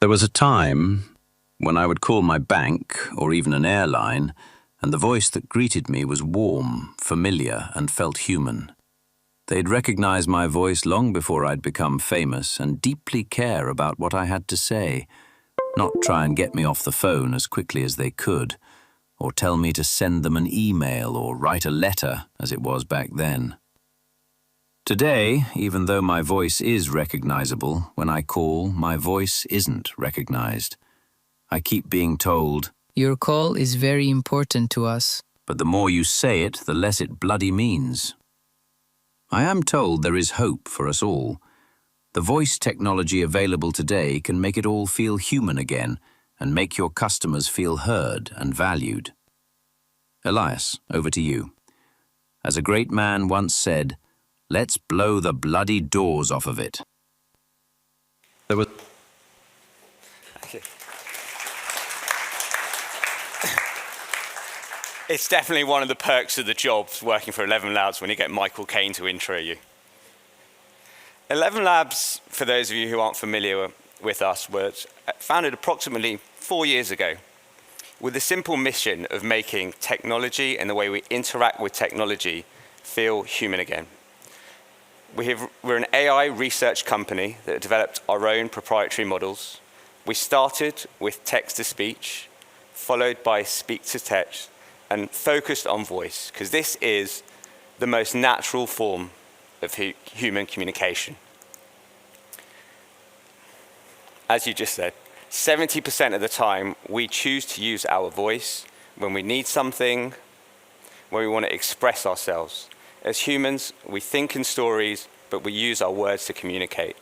There was a time when I would call my bank or even an airline, and the voice that greeted me was warm, familiar, and felt human. They'd recognize my voice long before I'd become famous and deeply care about what I had to say, not try and get me off the phone as quickly as they could, or tell me to send them an email or write a letter, as it was back then. Today, even though my voice is recognizable, when I call, my voice isn't recognized. I keep being told, "Your call is very important to us." but the more you say it, the less it bloody means. I am told there is hope for us all. The voice technology available today can make it all feel human again and make your customers feel heard and valued. Elias, over to you. As a great man once said, let's blow the bloody doors off of it. Thank you. It's definitely one of the perks of the job working for ElevenLabs when you get Michael Caine to intro you. ElevenLabs, for those of you who aren't familiar with us, was founded approximately 4 years ago with the simple mission of making technology and the way we interact with technology feel human again. We're an AI research company that developed our own proprietary models. We started with text-to-speech, followed by speech-to-text, and focused on voice, because this is the most natural form of human communication. As you just said, 70% of the time, we choose to use our voice when we need something, when we want to express ourselves. As humans, we think in stories, but we use our words to communicate.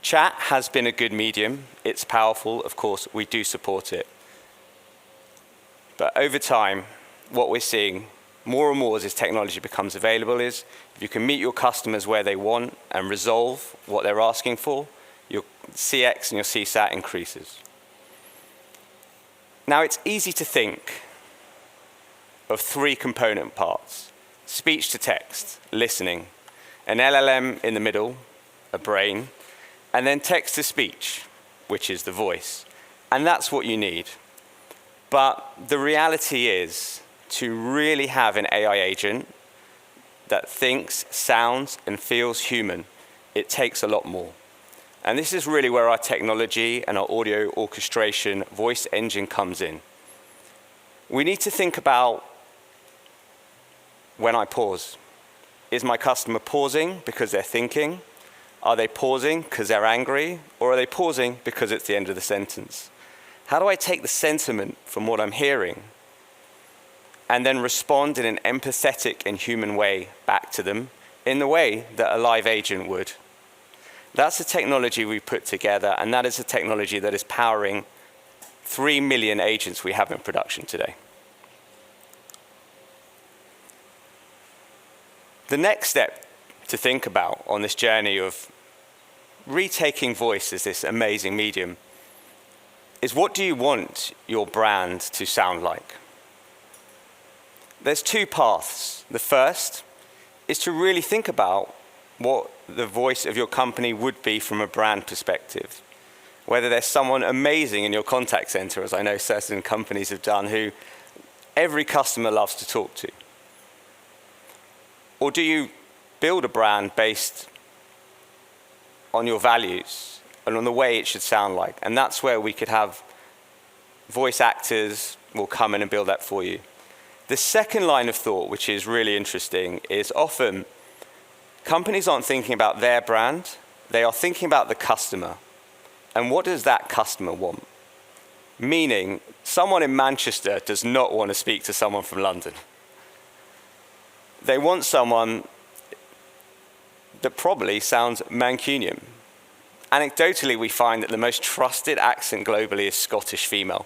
Chat has been a good medium. It's powerful. Of course, we do support it. But over time, what we're seeing more and more as this technology becomes available is if you can meet your customers where they want and resolve what they're asking for, your CX and your CSAT increases. Now, it's easy to think of 3 component parts: speech to text, listening, an LLM in the middle, a brain, and then text to speech, which is the voice. And that's what you need. But the reality is, to really have an AI agent that thinks, sounds, and feels human, it takes a lot more. And this is really where our technology and our audio orchestration voice engine comes in. We need to think about when I pause. Is my customer pausing because they're thinking? Are they pausing because they're angry? Or are they pausing because it's the end of the sentence? How do I take the sentiment from what I'm hearing and then respond in an empathetic and human way back to them in the way that a live agent would? That's the technology we put together, and that is the technology that is powering 3 million agents we have in production today. The next step to think about on this journey of retaking voice as this amazing medium is, what do you want your brand to sound like? There's 2 paths. The first is to really think about what the voice of your company would be from a brand perspective. Whether there's someone amazing in your contact center, as I know certain companies have done, who every customer loves to talk to. Or do you build a brand based on your values and on the way it should sound like? And that's where we could have voice actors will come in and build that for you. The second line of thought, which is really interesting, is often companies aren't thinking about their brand, they are thinking about the customer. And what does that customer want? Meaning, someone in Manchester does not want to speak to someone from London. They want someone that probably sounds Mancunian. Anecdotally, we find that the most trusted accent globally is Scottish female.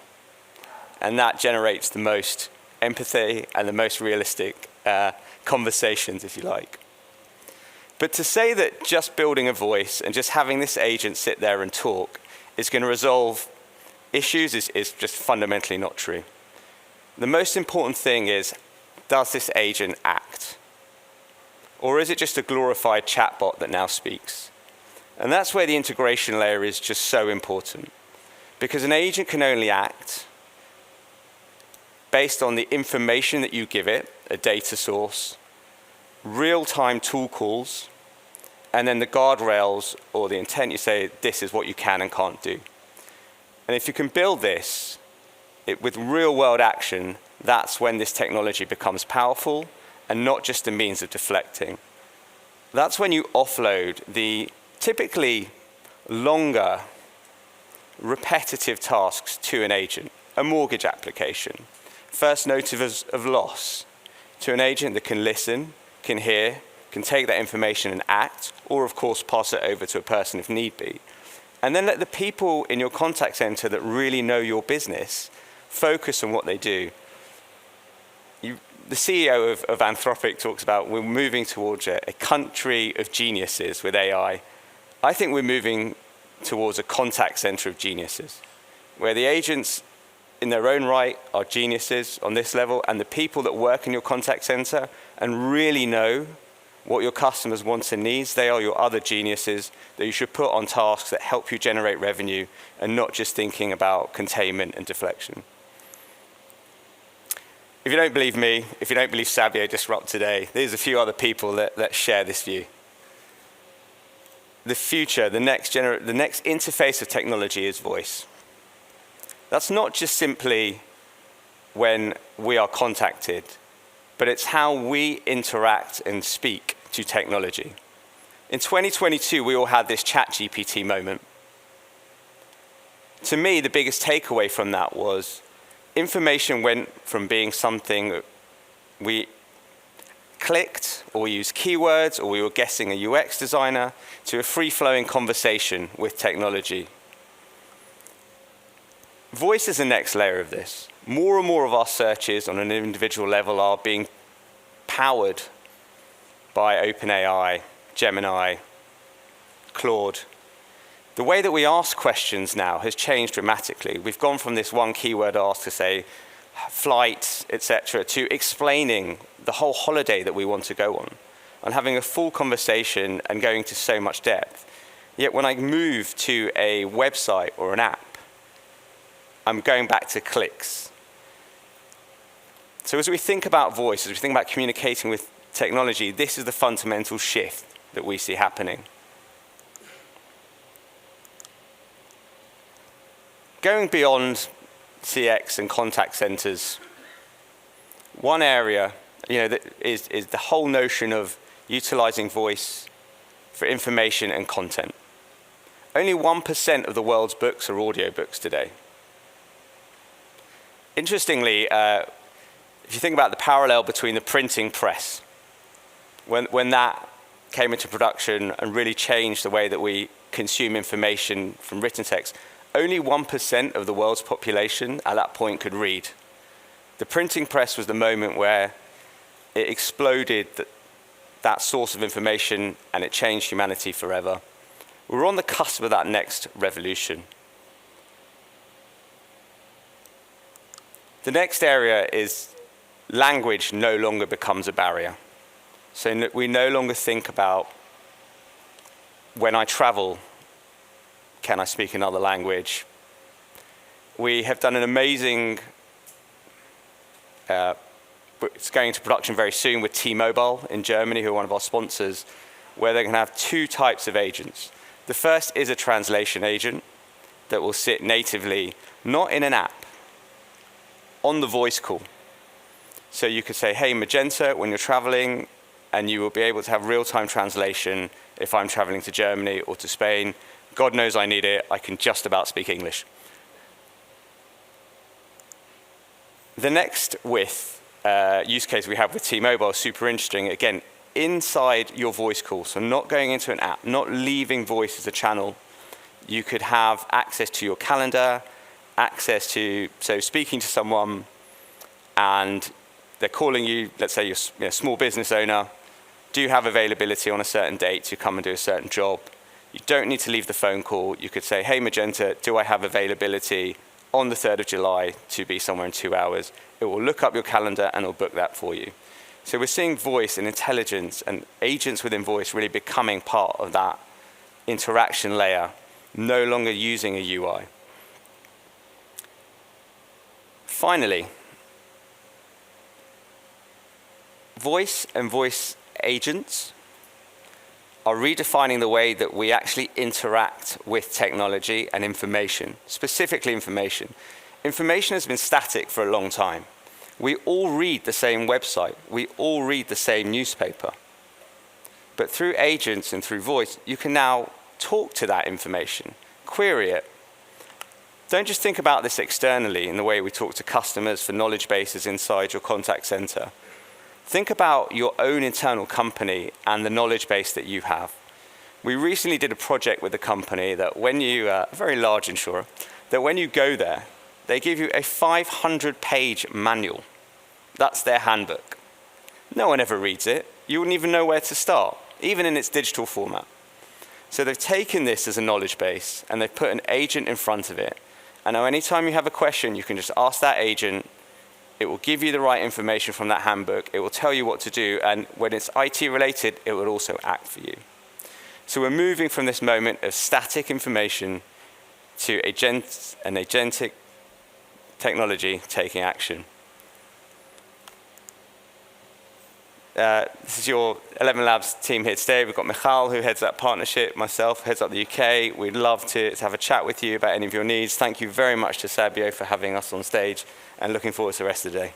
And that generates the most empathy and the most realistic conversations, if you like. But to say that just building a voice and just having this agent sit there and talk is going to resolve issues is just fundamentally not true. The most important thing is, does this agent act? Or is it just a glorified chatbot that now speaks? And that's where the integration layer is just so important. Because an agent can only act based on the information that you give it, a data source, real-time tool calls, and then the guardrails or the intent you say, this is what you can and can't do. And if you can build this with real-world action, that's when this technology becomes powerful and not just a means of deflecting. That's when you offload the typically longer, repetitive tasks to an agent, a mortgage application, first notice of loss, to an agent that can listen, can hear, can take that information and act, or of course pass it over to a person if need be. And then let the people in your contact center that really know your business focus on what they do. The CEO of Anthropic talks about we're moving towards a country of geniuses with AI. I think we're moving towards a contact center of geniuses, where the agents in their own right are geniuses on this level, and the people that work in your contact center and really know what your customers want and needs, they are your other geniuses that you should put on tasks that help you generate revenue and not just thinking about containment and deflection. If you don't believe me, if you don't believe Xavier Disrupt today, there's a few other people that share this view. The future, the next interface of technology is voice. That's not just simply when we are contacted, but it's how we interact and speak to technology. In 2022, we all had this ChatGPT moment. To me, the biggest takeaway from that was information went from being something that we clicked, or we used keywords, or we were guessing a UX designer, to a free-flowing conversation with technology. Voice is the next layer of this. More and more of our searches on an individual level are being powered by OpenAI, Gemini, Claude. The way that we ask questions now has changed dramatically. We've gone from this one keyword ask to say flights, etc., to explaining the whole holiday that we want to go on, and having a full conversation and going to so much depth. Yet when I move to a website or an app, I'm going back to clicks. So as we think about voice, as we think about communicating with technology, this is the fundamental shift that we see happening. Going beyond CX and contact centers, one area that is the whole notion of utilizing voice for information and content. Only 1% of the world's books are audiobooks today. Interestingly, if you think about the parallel between the printing press, when that came into production and really changed the way that we consume information from written text, only 1% of the world's population at that point could read. The printing press was the moment where it exploded that source of information, and it changed humanity forever. We're on the cusp of that next revolution. The next area is language no longer becomes a barrier. So we no longer think about, when I travel, can I speak another language? We have done an amazing, it's going into production very soon with T-Mobile in Germany, who are one of our sponsors, where they're going to have two types of agents. The first is a translation agent that will sit natively, not in an app, on the voice call. So you could say, hey, Magenta, when you're traveling, and you will be able to have real-time translation if I'm traveling to Germany or to Spain. God knows I need it. I can just about speak English. The next use case we have with T-Mobile is super interesting. Again, inside your voice call, so not going into an app, not leaving voice as a channel. You could have access to your calendar, so speaking to someone and they're calling you, let's say you're a small business owner, do you have availability on a certain date to come and do a certain job? You don't need to leave the phone call. You could say, hey, Magenta, do I have availability on the 3rd of July to be somewhere in 2 hours? It will look up your calendar and it'll book that for you. So we're seeing voice and intelligence and agents within voice really becoming part of that interaction layer, no longer using a UI. Finally, voice and voice agents are redefining the way that we actually interact with technology and information, specifically information. Information has been static for a long time. We all read the same website. We all read the same newspaper. But through agents and through voice, you can now talk to that information, query it. Don't just think about this externally in the way we talk to customers for knowledge bases inside your contact center. Think about your own internal company and the knowledge base that you have. We recently did a project with a company that when you, a very large insurer, that when you go there, they give you a 500-page manual. That's their handbook. No one ever reads it. You wouldn't even know where to start, even in its digital format. So they've taken this as a knowledge base and they've put an agent in front of it. And now anytime you have a question, you can just ask that agent. It will give you the right information from that handbook. It will tell you what to do. And when it's IT related, it will also act for you. So we're moving from this moment of static information to an agentic technology taking action. This is your ElevenLabs team here today. We've got Michal, who heads up partnership, myself, heads up the UK. We'd love to have a chat with you about any of your needs. Thank you very much to Sabio for having us on stage, and looking forward to the rest of the day.